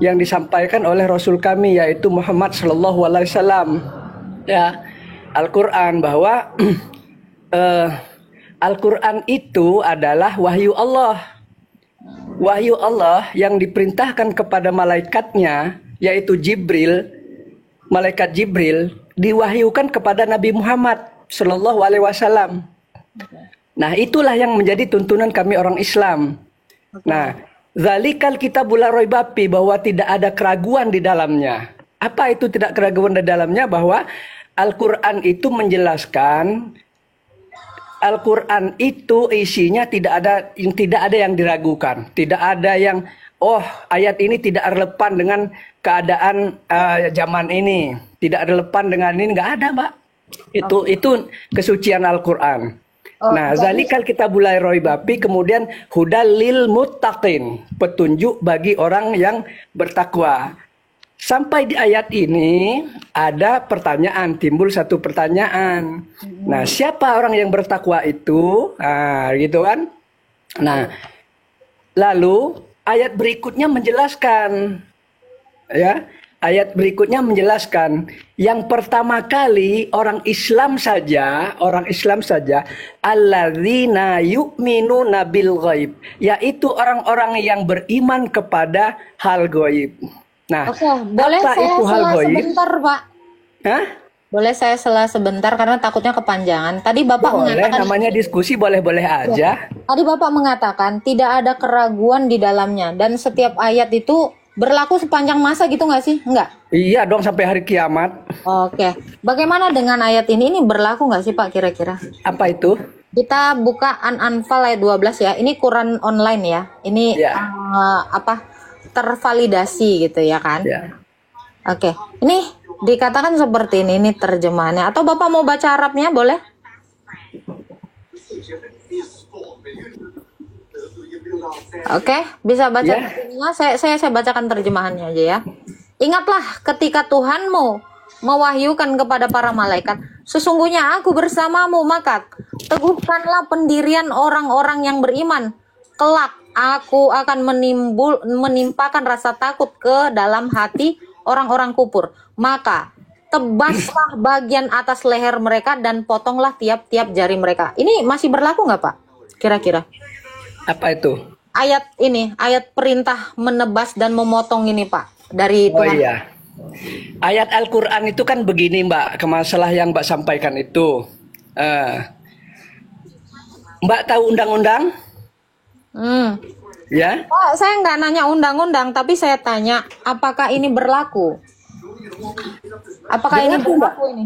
yang disampaikan oleh Rasul kami yaitu Muhammad Sallallahu Alaihi Wasallam. Ya, Al-Quran bahwa Al-Quran itu adalah wahyu Allah. Wahyu Allah yang diperintahkan kepada malaikatnya yaitu Jibril, malaikat Jibril diwahyukan kepada Nabi Muhammad Sallallahu Alaihi Wasallam. Nah, itulah yang menjadi tuntunan kami orang Islam. Nah, zalikal kitabul la raiba fi, bahwa tidak ada keraguan di dalamnya. Apa itu tidak keraguan di dalamnya? Bahwa Al-Quran itu menjelaskan, Al-Quran itu isinya tidak ada yang diragukan, tidak ada yang ayat ini tidak relevan dengan keadaan zaman ini, tidak relevan dengan ini, nggak ada, Mbak. Itu kesucian Al-Quran. Nah, zalikal kitabul la raiba fi, kemudian hudal lil muttaqin, petunjuk bagi orang yang bertakwa. Sampai di ayat ini ada pertanyaan, timbul satu pertanyaan. Nah, siapa orang yang bertakwa itu? Nah, gitu kan? Nah, lalu ayat berikutnya menjelaskan, ya. Ayat berikutnya menjelaskan yang pertama kali orang Islam saja alladzina yu'minuna bil ghaib, yaitu orang-orang yang beriman kepada hal gaib. Nah, Oke, boleh apa saya itu hal sela gaib? sebentar, Pak? Hah? Boleh saya sela sebentar karena takutnya kepanjangan. Tadi Bapak Boleh, mengatakan namanya diskusi boleh-boleh aja. Tadi Bapak mengatakan tidak ada keraguan di dalamnya dan setiap ayat itu berlaku sepanjang masa gitu nggak sih? Enggak. Iya dong, sampai hari kiamat. Oke. Bagaimana dengan ayat ini? Ini berlaku nggak sih Pak kira-kira? Apa itu? Kita buka An-Anfal ayat 12 ya. Ini Quran online ya. Ini Ya. tervalidasi gitu ya kan? Ya. Oke. Ini dikatakan seperti ini terjemahannya. Atau Bapak mau baca Arabnya boleh? Oke, bisa baca Ya. artinya. Saya bacakan terjemahannya aja ya. Ingatlah ketika Tuhanmu mewahyukan kepada para malaikat, sesungguhnya aku bersamamu, maka teguhkanlah pendirian orang-orang yang beriman. Kelak aku akan menimpakan rasa takut ke dalam hati orang-orang kufur. Maka tebaslah bagian atas leher mereka dan potonglah tiap-tiap jari mereka. Ini masih berlaku nggak Pak? Kira-kira? Apa itu? Ayat ini, ayat perintah menebas dan memotong ini Pak dari Oh Tuhan. iya. Ayat Al-Quran itu kan begini Mbak, ke masalah yang Mbak sampaikan itu. Mbak tahu undang-undang? Ya, Pak, saya nggak nanya undang-undang, tapi saya tanya, apakah ini berlaku? Apakah ini Berlaku, Mbak. berlaku ini?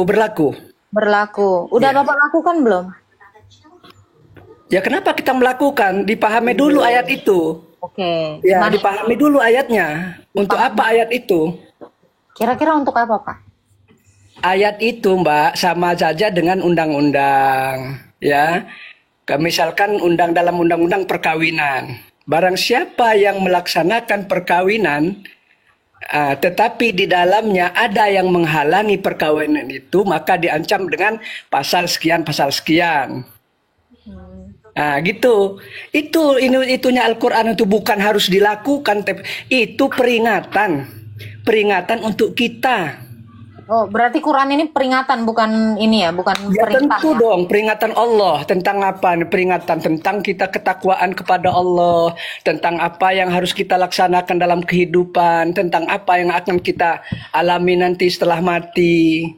berlaku. Berlaku. Udah Bapak lakukan belum? Ya kenapa kita melakukan? Dipahami dulu ayat itu. Oke. Ya, Gimana? dipahami dulu ayatnya. Untuk apa ayat itu? Kira-kira untuk apa, Pak? Ayat itu, Mbak, sama saja dengan undang-undang. Ya, misalkan dalam undang-undang perkawinan. Barang siapa yang melaksanakan perkawinan, tetapi di dalamnya ada yang menghalangi perkawinan itu, maka diancam dengan pasal sekian, pasal sekian. Nah, gitu. Itunya Al-Qur'an itu bukan harus dilakukan, itu peringatan. Peringatan untuk kita. Oh, berarti Quran ini peringatan, bukan ini ya, bukan Ya perintah tentu ya? dong, peringatan Allah tentang apa? Peringatan tentang kita ketakwaan kepada Allah, tentang apa yang harus kita laksanakan dalam kehidupan, tentang apa yang akan kita alami nanti setelah mati.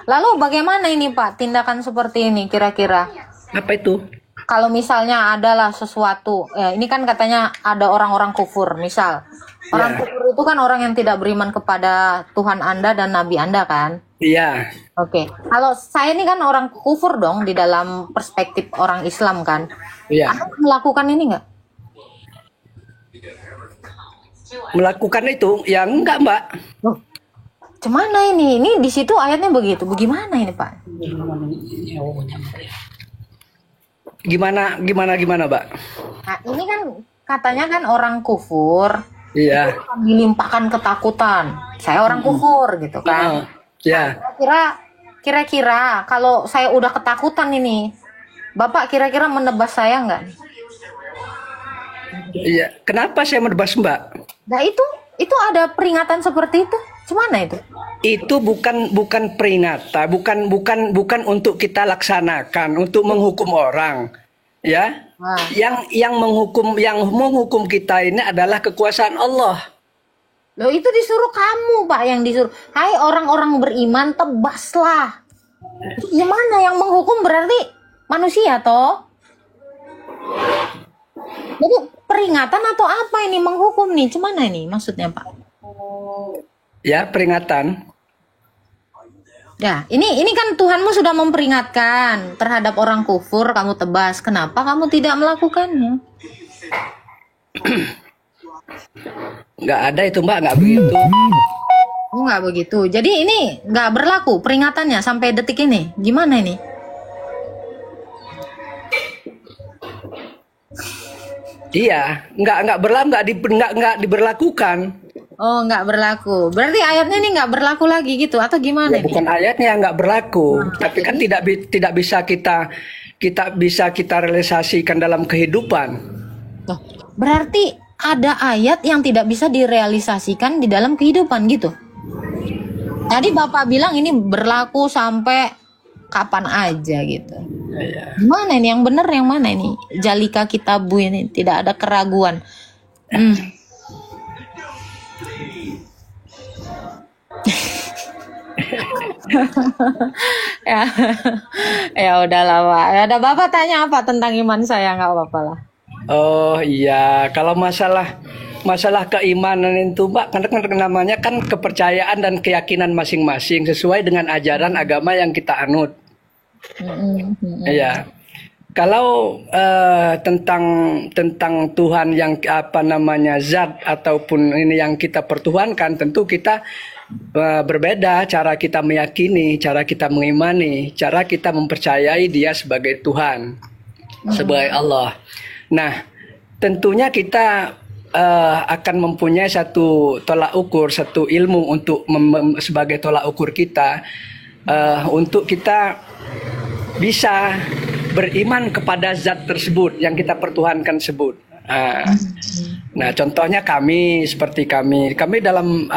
Lalu bagaimana ini, Pak, tindakan seperti ini kira-kira? Apa itu? Kalau misalnya adalah sesuatu, ya ini kan katanya ada orang-orang kufur, misal. Orang Ya. kufur itu kan orang yang tidak beriman kepada Tuhan Anda dan Nabi Anda kan? Iya, Oke. Kalau saya ini kan orang kufur dong di dalam perspektif orang Islam kan. iya. Anda melakukan ini nggak? Melakukan itu, ya enggak, Mbak. Loh, cemana ini? Ini di situ ayatnya begitu. Bagaimana ini, Pak? Gimana, Mbak? Nah, ini kan katanya kan orang kufur Iya. dilimpahkan ketakutan. Saya orang kufur gitu kan. Ya. Kira-kira kalau saya udah ketakutan ini, Bapak kira-kira menebas saya nggak? Iya. Kenapa saya menebas, Mbak? Nah itu ada peringatan seperti itu. Gimana itu? Itu bukan peringatan, bukan untuk kita laksanakan, untuk menghukum orang, ya. Wah. Yang menghukum kita ini adalah kekuasaan Allah. Loh itu disuruh kamu, Pak, yang disuruh. Hai orang-orang beriman, tebaslah. Gimana yang menghukum berarti manusia toh? Jadi peringatan atau apa ini menghukum nih? Gimana ini maksudnya, Pak? Ya, peringatan. Ya, ini kan Tuhanmu sudah memperingatkan terhadap orang kufur, kamu tebas. Kenapa kamu tidak melakukannya? Nggak ada itu, Mbak, nggak begitu. Oh, nggak begitu. Jadi ini nggak berlaku peringatannya sampai detik ini. Gimana ini? Iya, nggak diberlakukan. Oh, nggak berlaku. Berarti ayatnya ini nggak berlaku lagi gitu atau gimana Ya, ini? bukan ayatnya yang nggak berlaku, tapi kan tidak bisa kita realisasikan dalam kehidupan. Loh, berarti ada ayat yang tidak bisa direalisasikan di dalam kehidupan gitu. Tadi Bapak bilang ini berlaku sampai kapan aja gitu. Gimana ini yang benar yang mana ini? Jalika Kitabu ini tidak ada keraguan. Ya, ya udahlah Pak. Ada Bapak tanya apa tentang iman saya nggak apa-apa lah. Oh iya, kalau masalah keimanan itu, Mbak, karena namanya kan kepercayaan dan keyakinan masing-masing sesuai dengan ajaran agama yang kita anut. Iya. Kalau tentang Tuhan yang zat ataupun ini yang kita pertuhankan, tentu kita berbeda cara kita meyakini, cara kita mengimani, cara kita mempercayai Dia sebagai Tuhan, sebagai Allah. Nah, tentunya kita akan mempunyai satu tolak ukur, satu ilmu untuk sebagai tolak ukur kita, untuk kita bisa beriman kepada zat tersebut yang kita pertuhankan sebut. Nah, contohnya kami dalam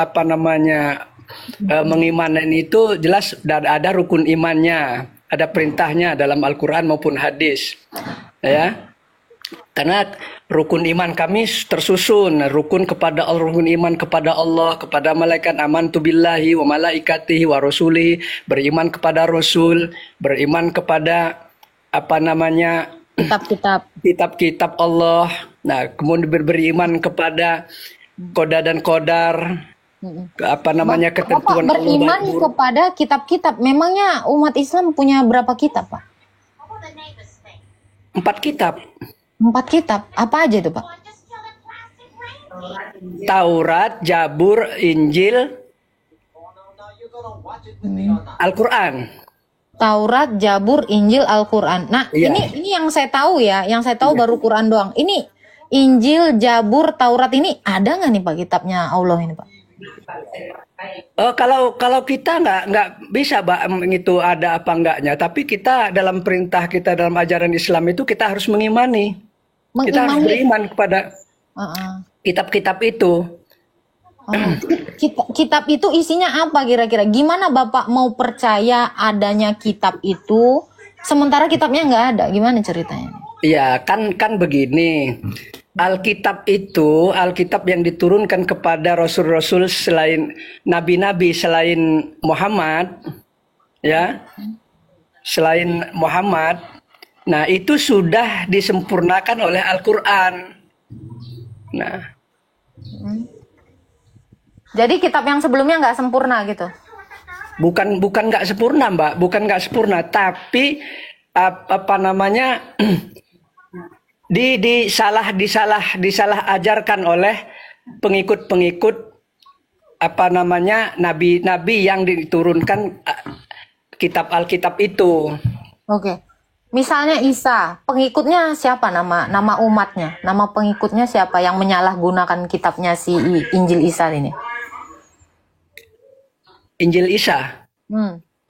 mengimani itu jelas ada rukun imannya, ada perintahnya dalam Al-Quran maupun hadis, ya. Karena rukun iman kami tersusun, rukun iman kepada Allah, kepada malaikat, amantu billahi wa malaikatihi wa rasulihi, beriman kepada Rasul, beriman kepada kitab-kitab. kitab-kitab Allah. Nah, kemudian beriman kepada koda dan kodar, apa namanya, Bapak ketentuan Allah beriman baik buruk. kepada kitab-kitab. Memangnya umat Islam punya berapa kitab, Pak? 4 kitab. 4 kitab. Apa aja itu, Pak? Taurat, Zabur, Injil, Al-Quran. Taurat, Zabur, Injil, Al-Quran. Nah, Iya. ini yang saya tahu ya. Yang saya tahu baru Quran doang. Ini Injil, Zabur, Taurat ini ada nggak nih Pak kitabnya Allah ini Pak? Kalau kita nggak bisa Mbak itu ada apa enggaknya, tapi kita dalam perintah kita dalam ajaran Islam itu kita harus mengimani. Kita harus beriman kepada Uh-uh. kitab-kitab itu. Kitab itu isinya apa kira-kira? Gimana Bapak mau percaya adanya kitab itu sementara kitabnya nggak ada? Gimana ceritanya? Iya, kan begini. Alkitab itu Alkitab yang diturunkan kepada rasul-rasul selain nabi-nabi selain Muhammad, ya. Selain Muhammad. Nah, itu sudah disempurnakan oleh Al-Qur'an. Nah, Jadi kitab yang sebelumnya nggak sempurna gitu? bukan nggak sempurna, Mbak, bukan nggak sempurna, tapi apa namanya disalah ajarkan oleh pengikut-pengikut apa namanya nabi-nabi yang diturunkan kitab Alkitab itu. Oke. Misalnya Isa, pengikutnya siapa nama umatnya? Nama pengikutnya siapa yang menyalahgunakan kitabnya si Injil Isa ini? Injil Isa.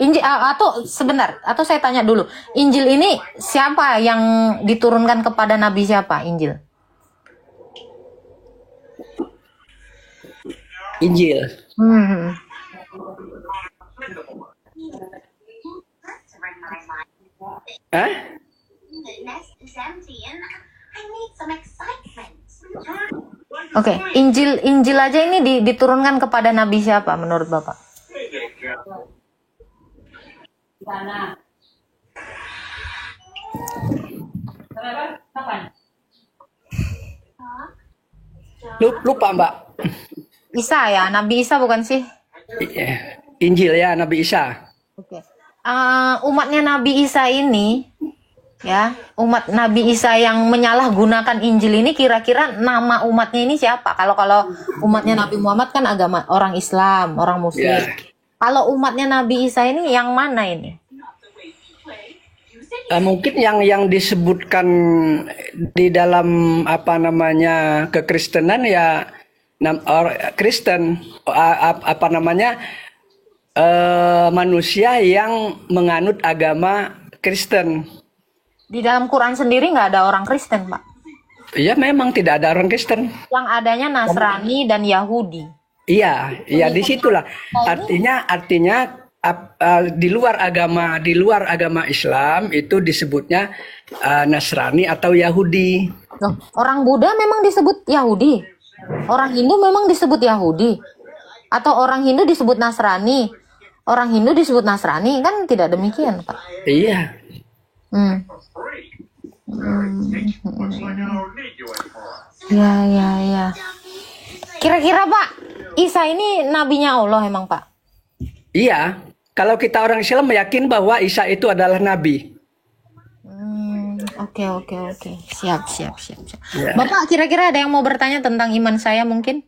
Injil atau sebentar, atau saya tanya dulu. Injil ini siapa yang diturunkan kepada nabi siapa? Injil. Injil. Hah? Oke, Injil aja ini diturunkan kepada nabi siapa menurut Bapak? Lupa, Mbak. Isa ya, Nabi Isa bukan sih? Injil ya, Nabi Isa. Oke. Umatnya Nabi Isa ini, ya, umat Nabi Isa yang menyalahgunakan Injil ini kira-kira nama umatnya ini siapa? Kalau umatnya Nabi Muhammad kan agama orang Islam, orang Muslim. Ya. Kalau umatnya Nabi Isa ini yang mana ini? Mungkin yang disebutkan di dalam apa namanya kekristenan ya Kristen, apa namanya manusia yang menganut agama Kristen. Di dalam Quran sendiri nggak ada orang Kristen, Pak. Iya, memang tidak ada orang Kristen. Yang adanya Nasrani dan Yahudi. Iya, disitulah. Artinya di luar agama Islam itu disebutnya Nasrani atau Yahudi. Loh, orang Buddha memang disebut Yahudi. Orang Hindu memang disebut Yahudi. Atau orang Hindu disebut Nasrani. Orang Hindu disebut Nasrani, kan tidak demikian, Pak. Iya. Ya. Kira-kira Pak, Isa ini nabinya Allah emang Pak? Iya. Kalau kita orang Islam yakin bahwa Isa itu adalah nabi. Oke. Siap. Ya. Bapak kira-kira ada yang mau bertanya tentang iman saya mungkin?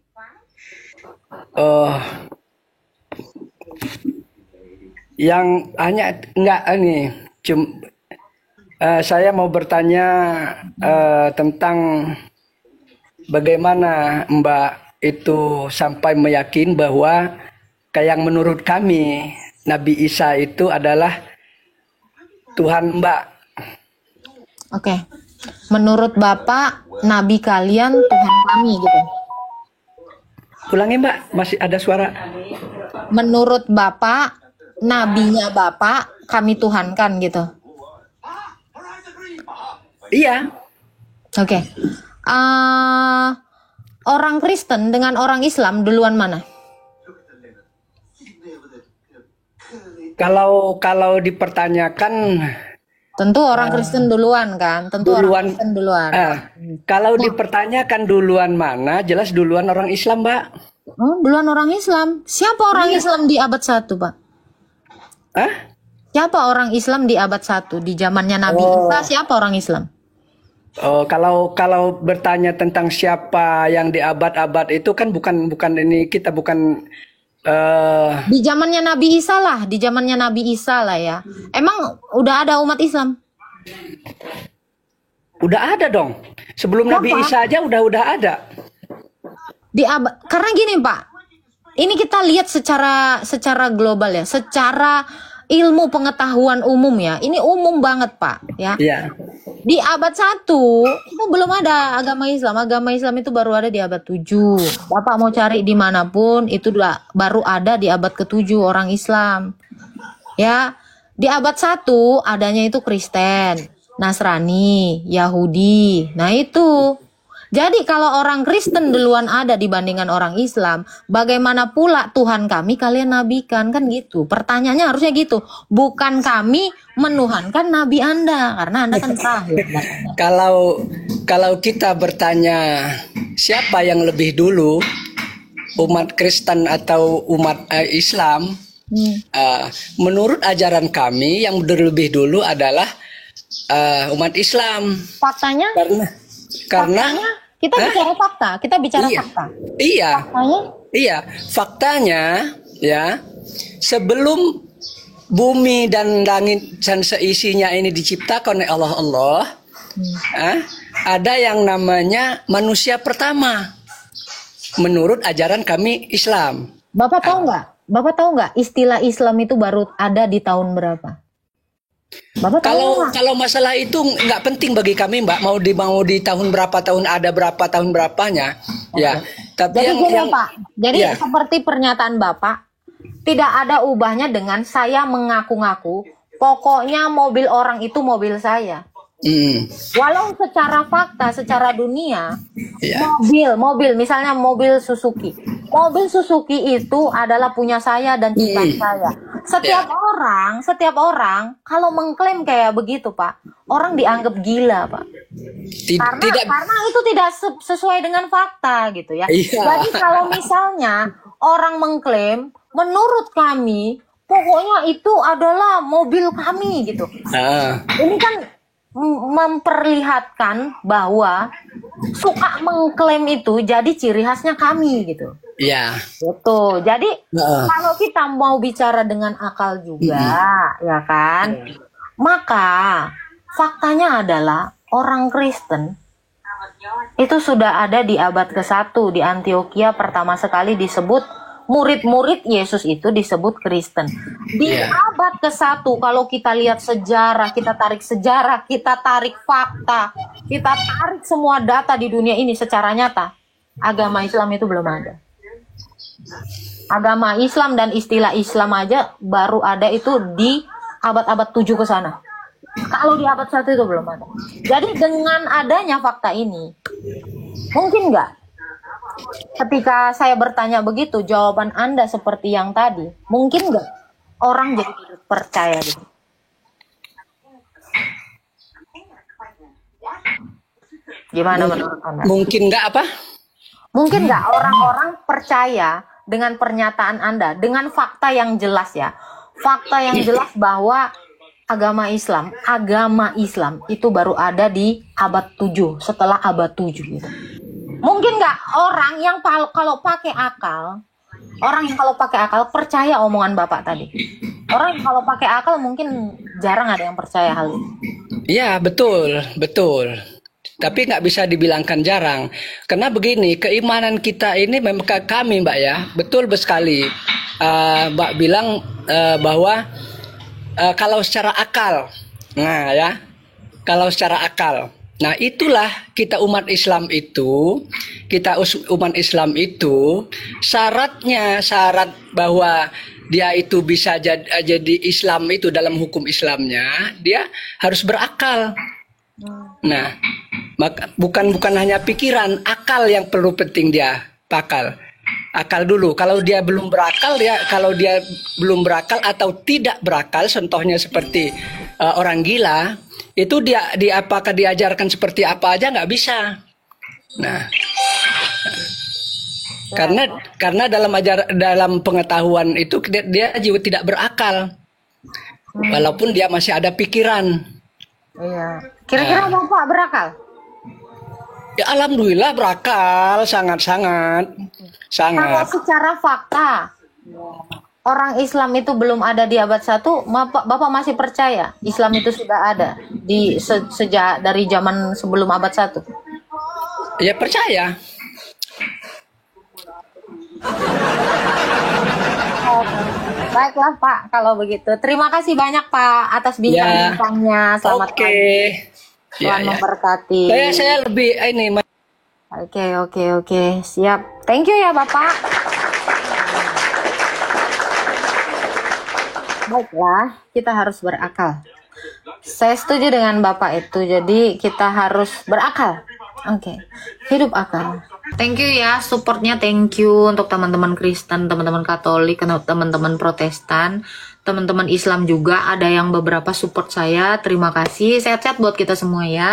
Yang hanya enggak ini saya mau bertanya tentang bagaimana Mbak itu sampai meyakin bahwa kayak yang menurut kami Nabi Isa itu adalah Tuhan Mbak. Oke. Menurut Bapak, nabi kalian Tuhan kami gitu. Ulangi Mbak, masih ada suara. Menurut Bapak, nabinya Bapak kami tuhankan gitu. Iya. Oke. Orang Kristen dengan orang Islam duluan mana? Kalau dipertanyakan Tentu orang Kristen duluan kan? Tentu orang Kristen duluan. Kalau dipertanyakan duluan mana, jelas duluan orang Islam, Mbak. Oh, duluan orang Islam. Siapa orang Islam di abad 1, Pak? Hah? Siapa orang Islam di abad 1? Di zamannya Nabi Isa, siapa orang Islam? Oh, kalau bertanya tentang siapa yang di abad-abad itu kan bukan ini, kita bukan Di zamannya Nabi Isa lah, di zamannya Nabi Isa lah ya. Emang udah ada umat Islam? udah ada dong. Sebelum Nabi Isa aja udah ada. Karena gini Pak, ini kita lihat secara global ya, secara ilmu pengetahuan umum ya. Ini umum banget Pak ya. Iya. Di abad 1 itu belum ada agama Islam. Agama Islam itu baru ada di abad 7. Bapak mau cari dimanapun itu baru ada di abad ke-7 orang Islam. Ya, di abad 1 adanya itu Kristen, Nasrani, Yahudi. Nah itu. Jadi kalau orang Kristen duluan ada dibandingkan orang Islam, bagaimana pula Tuhan kami kalian nabikan, kan gitu. Pertanyaannya harusnya gitu. Bukan kami menuhankan nabi Anda, karena Anda kan terakhir. Kalau kita bertanya siapa yang lebih dulu, umat Kristen atau umat Islam, menurut ajaran kami yang lebih dulu adalah umat Islam. Faktanya? Karena kita bicara fakta, kita bicara fakta. Iya. Faktanya? Iya, faktanya ya, sebelum bumi dan langit dan seisinya ini diciptakan oleh Allah, ada yang namanya manusia pertama. Menurut ajaran kami Islam. Bapak tahu nggak? Bapak tahu nggak istilah Islam itu baru ada di tahun berapa? Kalau masalah itu nggak penting bagi kami Mbak, mau di tahun berapa, tahun ada berapa, tahun berapanya ya. Tapi Jadi seperti pernyataan Bapak, tidak ada ubahnya dengan saya mengaku-ngaku pokoknya mobil orang itu mobil saya. Walau secara fakta, secara dunia, mobil misalnya mobil Suzuki itu adalah punya saya dan ciptaan saya. Setiap orang kalau mengklaim kayak begitu Pak, orang dianggap gila Pak. Karena itu tidak sesuai dengan fakta gitu ya. Jadi kalau misalnya orang mengklaim, menurut kami pokoknya itu adalah mobil kami gitu. Ini kan memperlihatkan bahwa suka mengklaim itu jadi ciri khasnya kami gitu. Iya. Betul. Jadi kalau kita mau bicara dengan akal juga, ya kan? Maka faktanya adalah orang Kristen itu sudah ada di abad ke-1 di Antioquia pertama sekali disebut murid-murid Yesus itu disebut Kristen. Di abad ke-1 kalau kita lihat sejarah, kita tarik fakta, kita tarik semua data di dunia ini secara nyata, agama Islam itu belum ada. Agama Islam dan istilah Islam aja baru ada itu di abad-abad 7 ke sana. Kalau di abad 1 itu belum ada. Jadi dengan adanya fakta ini, mungkin nggak ketika saya bertanya begitu, jawaban Anda seperti yang tadi, mungkin nggak orang jadi percaya gitu? Gimana menurut Anda? Mungkin nggak apa? Mungkin nggak orang-orang percaya dengan pernyataan Anda, dengan fakta yang jelas ya. Fakta yang jelas bahwa agama Islam itu baru ada di abad 7, setelah abad 7 gitu. Mungkin nggak orang yang kalau pakai akal, percaya omongan Bapak tadi. Orang yang kalau pakai akal mungkin jarang ada yang percaya hal ini. Iya, betul. Tapi nggak bisa dibilangkan jarang. Karena begini, keimanan kita ini memang kami Mbak ya, betul sekali. Mbak bilang bahwa kalau secara akal, nah itulah kita umat Islam itu, syarat bahwa dia itu bisa jadi Islam itu dalam hukum Islamnya, dia harus berakal. Nah, bukan hanya pikiran, akal yang perlu penting dia pakal. Akal dulu. Kalau dia belum berakal atau tidak berakal, contohnya seperti orang gila itu dia apakah diajarkan seperti apa aja nggak bisa. Nah, karena dalam pengetahuan itu dia juga tidak berakal, walaupun dia masih ada pikiran. Iya. Kira-kira Bapak berakal? Ya alhamdulillah berakal, sangat. Kalau secara fakta orang Islam itu belum ada di abad 1, Bapak masih percaya Islam itu sudah ada sejak dari zaman sebelum abad 1? Ya percaya. Baiklah Pak, kalau begitu. Terima kasih banyak Pak atas bincang-bincangnya. Selamat pagi. Tuhan memberkati. Saya lebih ini. Oke. Siap. Thank you ya Bapak. Baiklah, kita harus berakal. Saya setuju dengan Bapak itu. Jadi kita harus berakal. Oke. Hidup akal. Thank you ya supportnya, thank you untuk teman-teman Kristen, teman-teman Katolik, teman-teman Protestan, teman-teman Islam juga ada yang beberapa support saya. Terima kasih. Sehat-sehat buat kita semua ya.